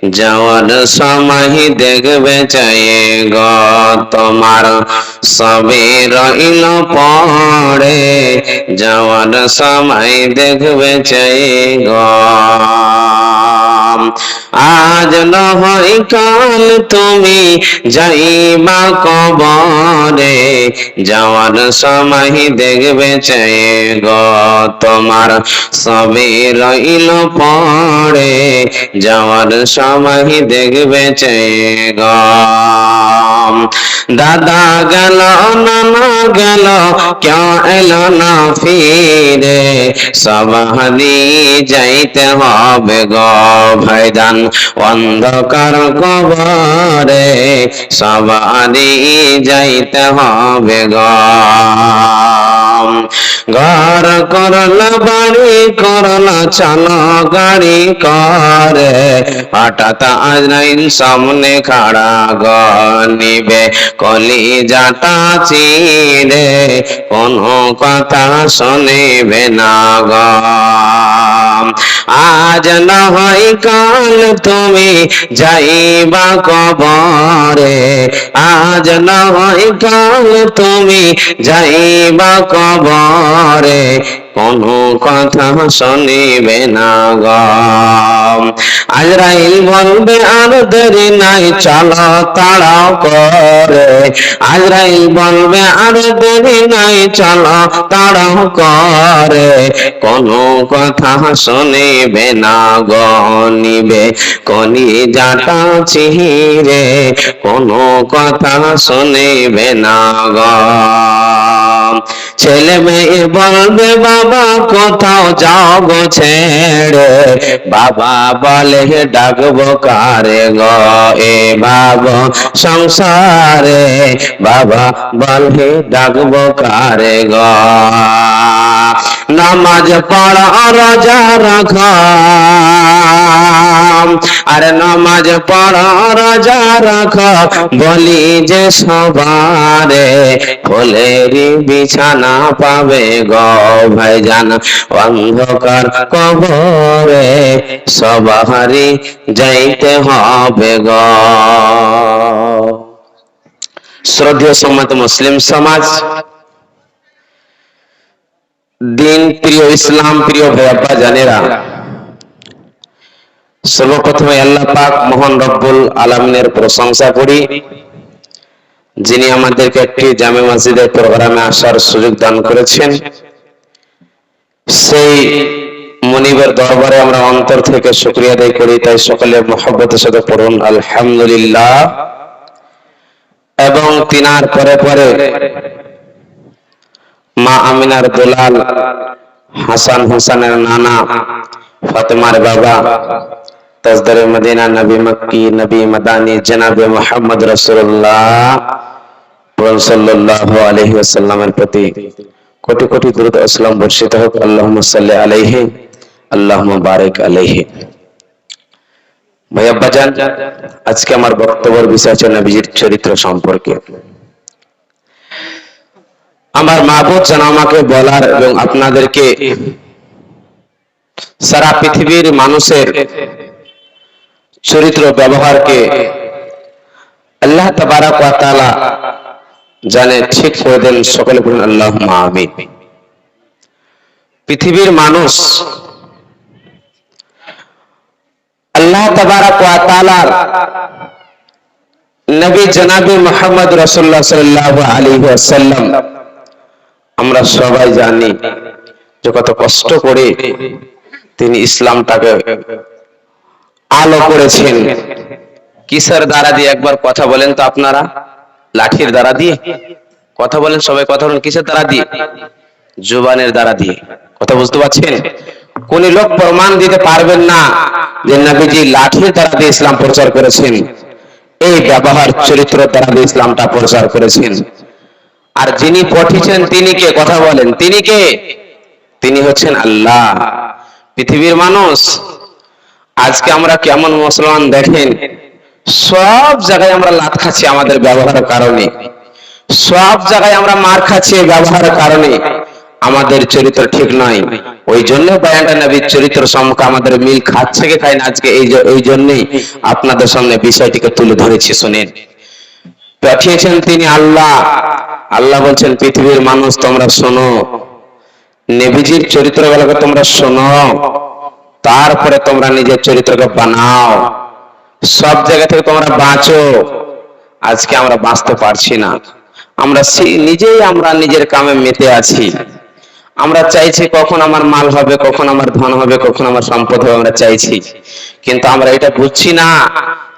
যাওয়ার সময় দেখবে চায়ে গো তোমার সবে রইল পড়ে, যাওয়ার সময় দেখবে চায়ে গো। আজ নয় কাল তুমি যাইবা কবরে, যাওয়ার সময় দেখবে চায়ে গো তোমার সবে রইল পড়ে, যাওয়ার সময় দেখবে চায়ে গো। দাদা গেল নানা গেল কেউ এলো না ফিরে, সবারই যাইতে হবে গো ভাইজান অন্ধকার কবরে, সবারই যাইতে হবে গো। ঘর করল বাড়ি করল চলো গাড়ি করে, হঠাৎ আজরাইল সামনে খাড়া গো নিবে কলিজাটা চিরে, কোনো কথা শুনিবে না গো। আজ না হয় কাল তুমি যাইবা কবরে, আজ না হয় কাল তুমি যাইবা কবরে, কোনো কথা শুনিবে না গো। আজরাইল বলবে আর দেরি নাই চলো তাড়াও করে, আজরাইল বলবে আর দেরি নাই চলো তাড়াও করে, কোনো কথা শুনিবে না গো নিবে কলিজাটা চিরে, কোনো কথা শুনিবে না গো। ছেলে মেয়ে বলবে বাবা কোথাও যাও গো ছেড়ে, বাবা বলে ডাকবো কারে গো এ বাবা সংসারে, বাবা বলে ডাকবো কারে গো। নামাজ পড়া রোজা রাখা, আরে নামাজ পড়া রোজা রাখা বলি যে সবারে, ফুলেরই বিছানা পাবে গো ভাইজান অন্ধকার কবরে, সবারই যাইতে হবে গো। শ্রদ্ধেয় সম্মানিত মুসলিম সমাজ, দিন প্রিয় ইসলাম প্রিয় ভাই আব্বা জানেরা, সর্বপ্রথমে আল্লাহ পাক মহান রব্বুল আলামিনের প্রশংসা করি, যিনি আমাদেরকে একটি জামে মসজিদের প্রোগ্রামে আসার সুযোগ দান করেছেন। সেই মনিবের দরবারে আমরা অন্তর থেকে শুকরিয়া আদায় করি, তাই সকলে মহব্বতের সাথে পড়ুন আলহামদুলিল্লাহ। এবং তিনার পরে পরে মা আমিনার দুলাল, হাসান হোসেনের নানা, ফাতেমার বাবা, তাজদারে মদিনা, নবী মক্কি, নবী মাদানী, জনাবে মুহাম্মদ রাসূলুল্লাহ সাল্লাল্লাহু আলাইহি ওয়াসাল্লামের প্রতি কোটি কোটি দরুদ ও সালাম বর্ষিত হোক। আল্লাহুম্মা সাল্লি আলাইহি, আল্লাহুম্মা বারিক আলাইহি। ভাই আব্বাজান, আজকে আমার বক্তব্যের বিষয় হচ্ছে নবীজির চরিত্র সম্পর্কে। আমার মাবুদ যেন আমাকে বলার এবং আপনাদেরকে সারা পৃথিবীর মানুষের চরিত্র ব্যবহারকে আল্লাহ তাবারাক ওয়া তাআলা জানে ঠিক করে দেন। সকলে বলুন আল্লাহুম্মা আমিন। পৃথিবীর মানুষ আল্লাহ তাবারাক ওয়া তাআলার নবী জনাবে মুহাম্মদ রাসূলুল্লাহ সাল্লাল্লাহু আলাইহি ওয়াসাল্লাম, আমরা সবাই জানি যে কত কষ্ট করে তিনি ইসলামটাকে আলো করেছেন। কিসের দ্বারা দিয়ে একবার কথা বলেন তো আপনারা? লাঠির দ্বারা দিয়ে? কথা বলেন সবাই, কথা বলেন। কিসের দ্বারা দিয়ে? জুবানের দ্বারা দিয়ে। কথা বুঝতে পারছেন? কোন লোক প্রমাণ দিতে পারবেন না যে নবীজি লাঠির দ্বারা দিয়ে ইসলাম প্রচার করেছেন। এই ব্যবহার চরিত্র দ্বারা দিয়ে ইসলামটা প্রচার করেছেন। আর যিনি পাঠিয়েছেন তিনি কে? কথা বলেন, তিনি কে? তিনি হচ্ছেন আল্লাহ। পৃথিবীর মানুষ আজকে আমরা কেমন মুসলমান দেখেন, সব জায়গায় আমরা লাত খাচ্ছি আমাদের ব্যবহারের কারণে, সব জায়গায় আমরা মার খাচ্ছি ব্যবহারের কারণে। আমাদের চরিত্র ঠিক নয়, ওই জন্য বয়ানটা নবীর চরিত্র সম্পর্কে আমাদের মিল খাচ্ছে কি খায় না আজকে এই জন্যই আপনাদের সামনে বিষয়টিকে তুলে ধরেছি। শুনেন, পাঠিয়েছেন তিনি আল্লাহ। আল্লাহ বলছেন পৃথিবীর মানুষ তোমরা শোনো, নবীজির চরিত্রগুলোকে তোমরা শোনো, তারপরে তোমরা নিজের চরিত্রকে বানাও, সব জায়গা থেকে তোমরা বাঁচো। আজকে আমরা বাঁচতে পারছি না, আমরা আমরা নিজের কামে মেতে আছি। আমরা চাইছি কখন আমার মাল হবে, কখন আমার ধন হবে, কখন আমার সম্পদ হবে, আমরা চাইছি, কিন্তু আমরা এটা বুঝছি না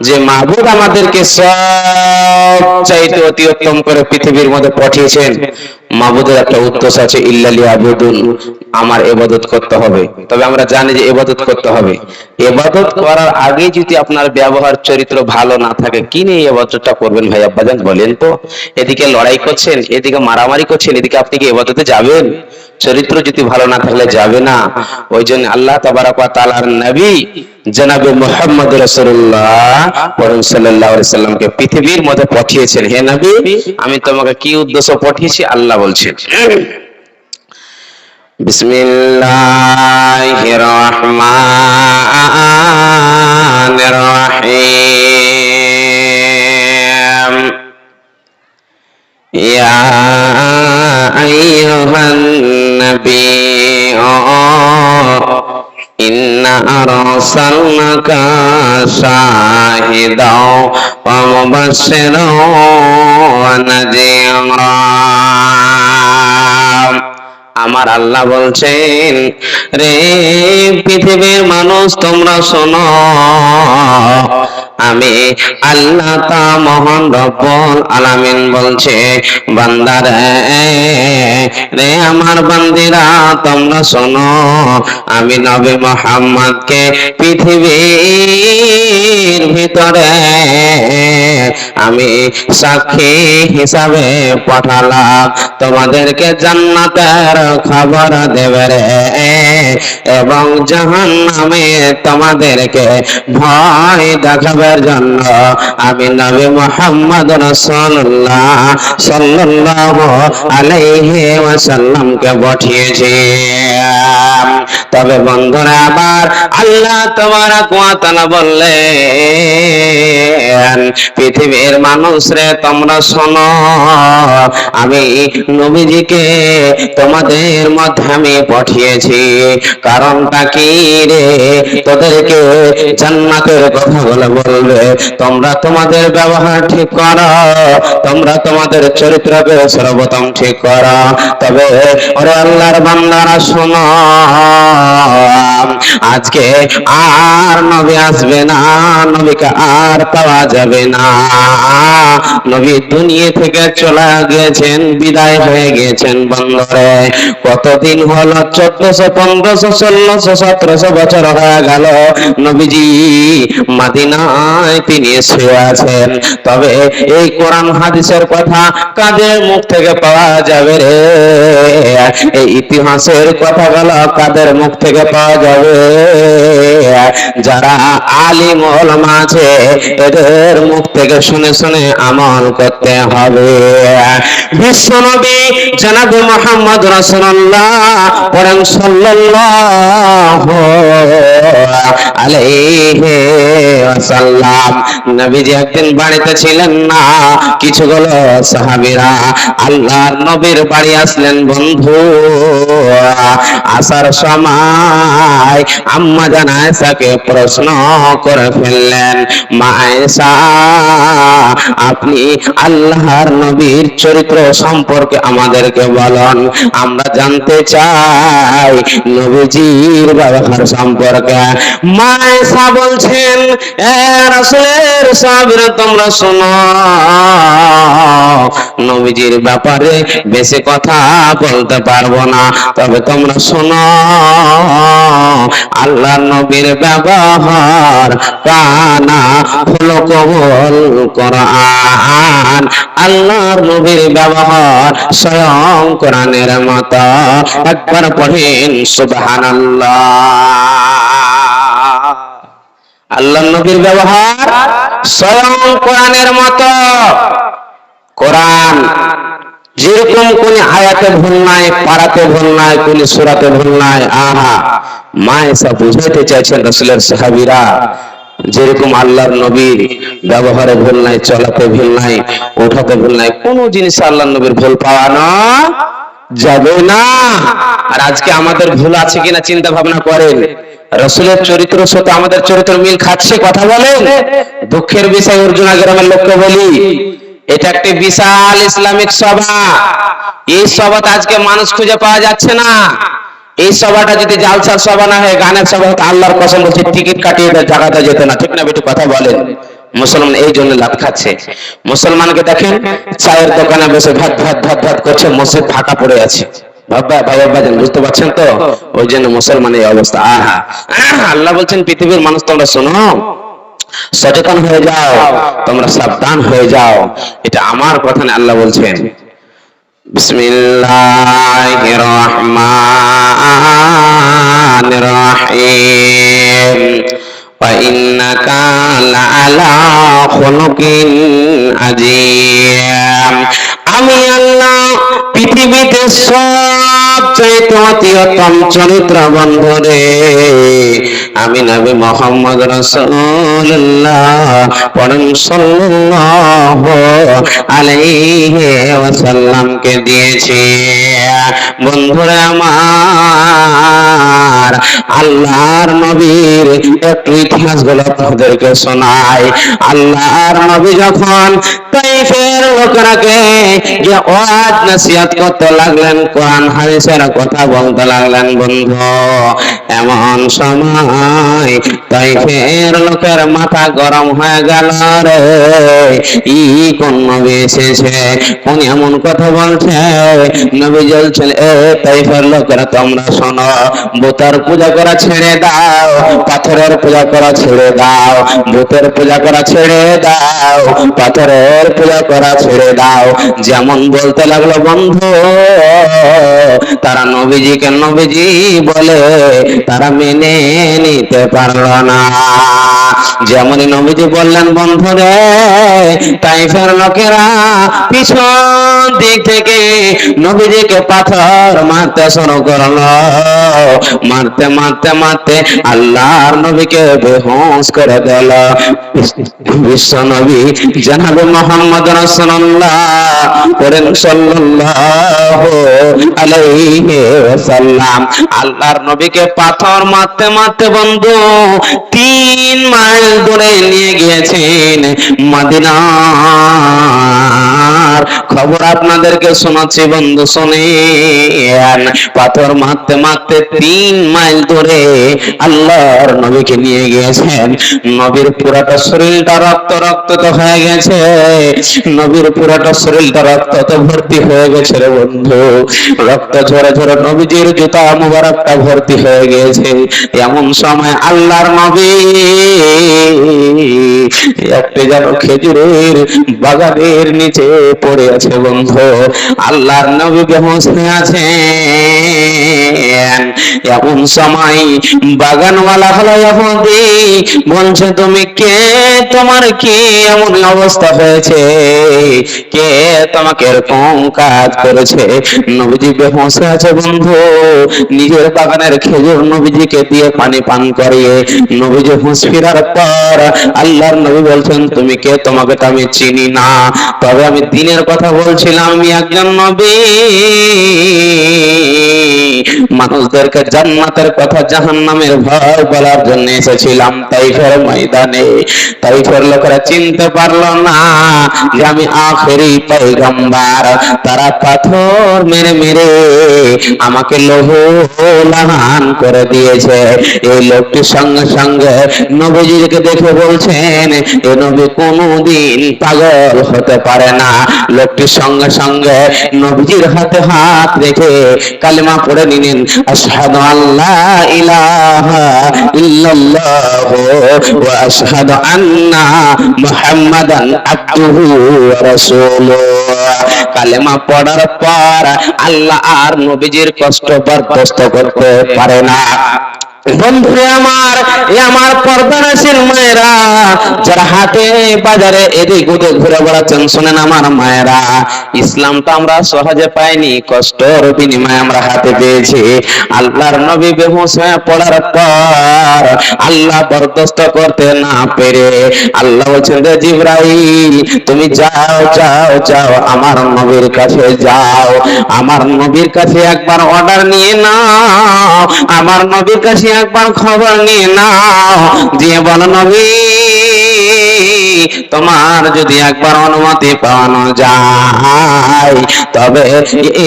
যে মাহবুব আমাদেরকে সব চাইতে অতি উত্তম করে পৃথিবীর মধ্যে পাঠিয়েছেন। মাহবুবের একটা উদ্দেশ্য আছে, ইল্লালি আবুদুন, আমার ইবাদত করতে হবে। তবে আমরা জানি যে ইবাদত করতে হবে, ইবাদত করার আগে যদি আপনার ব্যবহার চরিত্র ভালো না থাকে, কি নিয়ে ইবাদতটা করবেন ভাই আব্বাজান বলেন তো? এদিকে লড়াই করছেন, এদিকে মারামারি করছেন, এদিকে আপনি কি ইবাদতে যাবেন? চরিত্র যদি ভালো না থাকলে যাবে না। ওই জন্য আল্লাহ তাবারক ওয়া তাআলার নবী জনাবে মুহাম্মদ রাসূলুল্লাহ সাল্লাল্লাহু আলাইহি সাল্লামকে পৃথিবীর মধ্যে পাঠিয়েছেন। হে নবী, আমি তোমাকে কি উদ্দেশ্য পাঠিয়েছি আল্লাহ বলছেন। বিসমিল্লাহির রহমানির রহিম। ইয়া আইয়ুহান নাবিয়্যু ইন্না আরসালনাকা শাহিদাও ওয়া মুবাশশিরাও ওয়া নাযীরা। আমার আল্লাহ বলছেন, রে পৃথিবীর মানুষ তোমরা শোনো, আমি আল্লাহ তা মহান রব্বুল আলামিন বলছে, বান্দারে রে আমার বান্দিরা তোমরা শোনো, আমি নবী মুহাম্মদকে পৃথিবীর ভিতরে আমি সাক্ষী হিসাবে পাঠালাম, তোমাদেরকে জান্নাতের খবর দেবে রে, এবং জাহান্নামে তোমাদেরকে ভয় দেখাবার জন্য আমি নবী মুহাম্মদ রাসূলুল্লাহ সাল্লাল্লাহু আলাইহি ওয়াসাল্লামকে পাঠিয়েছি। তবে বন্ধুরা, আবার আল্লাহ তাবারক ওয়া তাআলা বললেন, পৃথিবীর মানুষরে তোমরা শোনো, আমি নবীজিকে তোমাদের মধ্যে আমি পাঠিয়েছি। কারণটা কি রে? তোদেরকে জান্নাতের কথা বলবে। তোমরা তোমাদের ব্যবহার ঠিক করো, তোমরা তোমাদের চরিত্রকে সর্বপ্রথম ঠিক করো। তবে ওরে আল্লাহর বান্দারা শোনো, আজকে আর নবী আসবে না, নবীকে আর পাওয়া যাবে না। নবী দুনিয়া থেকে চলে গিয়েছেন, বিদায় হয়ে গিয়েছেন। বন্ধুরে, কতদিন হলো? 1400, 1500, 1600, 1700 বছর হয়ে গেল নবীজি মদিনায় তিনি শুয়ে আছেন। তবে এই কোরআন হাদিসের কথা কাদের মুখ থেকে পাওয়া যাবে রে? এই ইতিহাসের কথাগুলো কাদের মুখ থেকে পাওয়া যাবে? যারা আলিম ওলামা আছে, এদের মুখ থেকে শুনে শুনে আমল করতে হবে। বিশ্বনবী জনাব মুহাম্মদ রাসূলুল্লাহ পড়েন সাল্লাল্লাহু আলাইহি ওয়াসাল্লাম। নবীজি একদিন বাড়িতে ছিলেন না, কিছুগুলো সাহাবীরা আল্লাহর নবীর বাড়ি আসলেন। বন্ধু, আসার সময় আম্মা জান আয়েশাকে প্রশ্ন করে ফেললেন, মা আয়েশা, আপনি আল্লাহর নবীর চরিত্র সম্পর্কে আমাদেরকে বলুন, আমরা জানতে চাই নবীজির ব্যবহার সম্পর্কে। মা আয়েশা বলছেন, এ রাসূলের সাহাবীরা তোমরা শোনো, নবীজির ব্যাপারে বেশি কথা বলতে পারবো না, তবে তোমরা শোনো, আল্লাহর নবীর ব্যবহার কানা হলো কবুল কোরআন, আল্লাহর নবীর ব্যবহার স্বয়ং কোরআনের মতো। একবার পড়েন সুবহানাল্লাহ। আল্লাহর নবীর ব্যবহার স্বয়ং কোরআনের মতো। কোরআন যেরকম কোন আয়াতে ভুল নাই, পারাতে ভুল নাই, কোন সূরাতে ভুল নাই। আহা, মা এসা বুঝাইতে চাইছেন রাসূলের সাহাবীরা যেরকম আল্লাহর নবীর ব্যবহারে ভুল নাই, চলাতে ভুল নাই, ওঠাতে ভুল নাই, কোন জিনিসে আল্লাহর নবীর ভুল পাওয়া না যাবে না। আর আজকে আমাদের ভুল আছে কিনা চিন্তা ভাবনা করেন। রাসূলের চরিত্রের সাথে আমাদের চরিত্র মিল খাচ্ছে, কথা বলেন। দুঃখের বিষয় অর্জুনা গ্রামের লোককে বলি, এটা একটি বিশাল ইসলামিক সভা। এই সভাতে আজকে মানুষ খুঁজে পাওয়া যাচ্ছে না। এই সভাটা যদি জালসার সভা না হয়, গানের সভা হতো, আল্লাহর কসম বলছি টিকিট কাটিয়ে জায়গাতে যেত না। ঠিক না বেটু, কথা বলেন। মুসলমান এই জন্য লাভ খাচ্ছে। মুসলমানকে দেখেন চায়ের দোকানে বসে ভাত ভাত ভাত ভাত করছে, মসজিদ ফাঁকা পড়ে আছে। বুঝতে পারছেন তো? ওই জন্য মুসলমানের অবস্থা। আহা, আল্লাহ বলছেন পৃথিবীর মানুষ তোমরা শোনো, সচেতন হয়ে যাও, তোমরা সাবধান হয়ে যাও। এটা আমার কথা না, আল্লাহ বলছেন। বিসমিল্লাহির রহমানির রহিম। ওয়া ইন্নাকা লাআলা খুলুকিন আযীম। আমি আল্লাহ পৃথিবীতে সবচাইতে অত্যন্তম চরিত্র বন্ধুরে, আমি নবী মুহাম্মদ রাসূলুল্লাহ পরম সাল্লাল্লাহু আলাইহি ওয়াসাল্লামকে দিয়েছি। বন্ধুরা আমার, আল্লাহর নবীর একটু ইতিহাস গুলো আপনাদেরকে শোনাই। আল্লাহর নবী যখন তাইফের লোকেরাকে যে ওয়াজ নসিহত করতে লাগলেন, কোরআন হাদিসের কথা বলতে লাগলেন, বন্ধু এমন সময় তাইফের লোকের মাথা গরম হয়ে গেল। রে ই কোন নবী এসেছে, কোন এমন কথা বলছে? নবী বলছেন, এ তাইফের লোকেরা তোমরা শোনো, বুতের পূজা করা ছেড়ে দাও, পাথরের পূজা করা ছেড়ে দাও, বুতের পূজা করা ছেড়ে দাও, পাথরের পূজা করা ছেড়ে দাও। যেমন বলতে লাগলো বন্ধু, তারা নবীজিকে নবীজি বলে তারা মেনে নিতে পারলো না। যেমনই নবীজি বললেন বন্ধু রে, তাইফের লোকেরা পিছন দিক থেকে নবীজিকে পাথর মারতে শুরু করলো। মারতে মারতে মারতে আল্লাহর নবীকে বেহুশ করে দিল। বিশ্ব নবী জনাবে মুহাম্মদ রাসূলুল্লাহ সাল্লাল্লাহু আলাইহি ওয়াসাল্লাম আল্লাহর নবীকে পাথর মারতে মারতে বন্ধু 3 মাইল দূরে নিয়ে গিয়েছেন। মদিনার খবর আপনাদেরকে শোনাচ্ছি বন্ধু, শুনেন। পাথর মারতে মারতে 3 মাইল দূরে আল্লাহর নবীকে নিয়ে গিয়েছেন। নবীর পুরাটা শরীরটা রক্ত রক্ত হয়ে গেছে। নবীর পুরাটা শরীরটা রক্ততে ভর্তি হয়ে গেছে রে বন্ধু। রক্ত ঝরে ঝরে নবীজির জুতা মুবারকটা ভর্তি হয়ে গেছে। এমন সময় আল্লাহর নবী একটি যেন খেজুরের বাগানের নিচে পড়ে আছে বন্ধু। আল্লাহর নবী বেহুশ হয়ে আছেন। এমন সময় বাগানওয়ালা হলো ইহুদি বলছে, তুমি কে? তোমার কি এমন অবস্থা হয়েছে? কে তোমাকে এরকম কাজ করেছে? নবীজি বেহুশ আছে বন্ধু। নিজের বাগানের খেজুর নবীজিকে দিয়ে পানি পান করিয়ে নবীজি হুঁশ ফেরার পর আল্লাহর নবী বলছেন, তুমি কে? তোমাকে তো আমি চিনি না, তবে আমি দিনের কথা বলছিলাম। আমি একজন নবী, মানুষদেরকে জান্নাতের কথা জাহান্নামের ভয় বলার জন্য এসেছিলাম তাইফের ময়দানে। তাইফের লোকেরা চিনতে পারলো না যে আমি আখেরি পয়গম্বর। তারা পাথর মেরে মেরে আমাকে লৌহলাহান করে দিয়েছে। এই লোকটির সঙ্গে সঙ্গে নবীজিকে দেখে বলছেন, এ নবী কোনদিন পাগল হতে পারে না। লোকটির সঙ্গে সঙ্গে নবীজির হাতে হাত রেখে কালেমা পড়ে নিলেন, আশহাদু আল্লা ইলাহা ইল্লাল্লাহু ওয়া আশহাদু আন্না মুহাম্মাদান আবদুহু ওয়া রাসূলুহু। কালেমা পড়ার পর আল্লাহ আর নবীজির কষ্ট বরদাস্ত করতে পারে না। বন্ধুরে আমার, এ আমার পর্দানাশীল মায়েরা যারা হাটে বাজারে এদিক ওদিক ঘুরে বেড়াচ্ছেন, শোনেন আমার মায়েরা, ইসলামটা আমরা সহজে পাইনি, কষ্টর বিনিময়ে আমরা হাতে পেয়েছি। আল্লাহর নবী বেহুশ হয়ে পড়ার পর আল্লাহ বরদাস্ত করতে না পেরে আল্লাহ বলছেন, রে জিবরাইল তুমি যাও যাও যাও, আমার নবীর কাছে যাও, আমার নবীর কাছে একবার অর্ডার নিয়ে নাও, আমার নবীর কাছে একবার খবর নিয়ে নাও, দিয়ে বলো নবী তোমার যদি একবার অনুমতি পাওয়ানো যায় তবে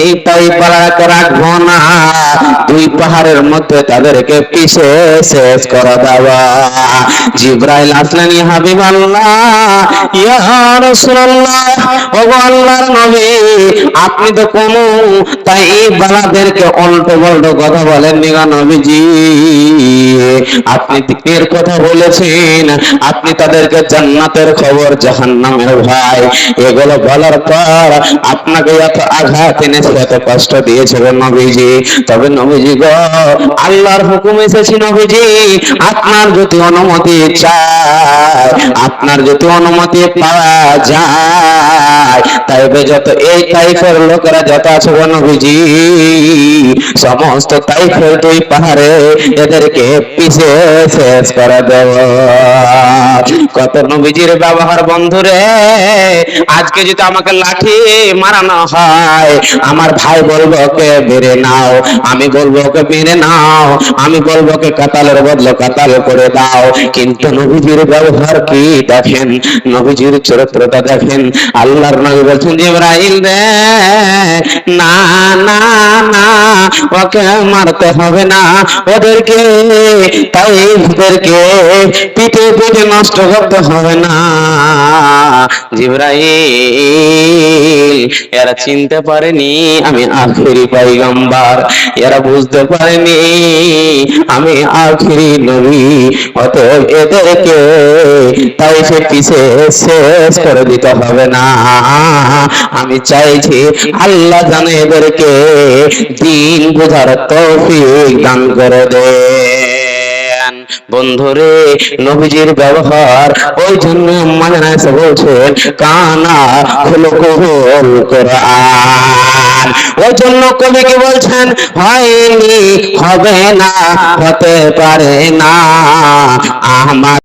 এই পাহাড়কে রাখবো না, দুই পাহাড়ের মধ্যে তাদেরকে পিছে শেষ করে দেওয়া। জিবরাইল আসলেন, ইয়া হাবিবাল্লাহ, ইয়া রাসূলুল্লাহ, ওগো আল্লাহর নবী, আপনি তো কোন তাই বালাদেরকে উল্টো পাল্টো কথা বলেননি গো নবীজি, আপনি দিনের কথা বলেছেন, আপনি তাদেরকে জান্নাতের খবর জাহান্নামের ভয় এগুলো বলার পর আপনাকে এত আঘাত এনেছে, এত কষ্ট দিয়েছে গো নবীজি। তবে নবীজি গো, আল্লাহর হুকুম এসেছে নবীজি, আপনার যদি অনুমতি চায়, আপনার যদি অনুমতি পাওয়া যায়, তাইবে যত এই তাইফের লোকেরা যত আছে গো নবীজি, সমস্ত তাইফের দুই পাহাড়ে এদেরকে পিছে শেষ করে দেব। কত নবীজির ব্যবহার বন্ধুরে। আজকে যদি আমাকে লাঠি মারানো হয়, আমার ভাই বলবো ওকে মেরে নাও, আমি বলবো ওকে মেরে নাও, আমি বলবো ওকে কাতালের বদলে কাতাল করে দাও, কিন্তু নবীজির ব্যবহার কি দেখেন, নবীজির চরিত্রটা দেখেন। আল্লাহর নবী বলছেন, জিবরাইল রে, না না না, ওকে মারতে হবে না, ওদেরকে তাই ওদেরকে পিটে পিটে নষ্ট করতে হবে না। জিবরাইল এরা চিনতে পারেনি আমি আখেরি পয়গম্বর, এরা বুঝতে পারেনি আমি আখেরি নবী, অতএব এদেরকে তাই সে পিছে শেষ করে দিতে হবে না। আমি চাইছি আল্লাহ জানে এদেরকে দিন বোঝার তৌফিক দান করে দেন। বন্ধুরে, নবীজির ব্যবহার ওই জন্য মানে এসে বলছেন, কানা খুলুকুল কোরআন, ওই জন্য কবি কি বলছেন, হয়নি, হবে না, হতে পারে না আমার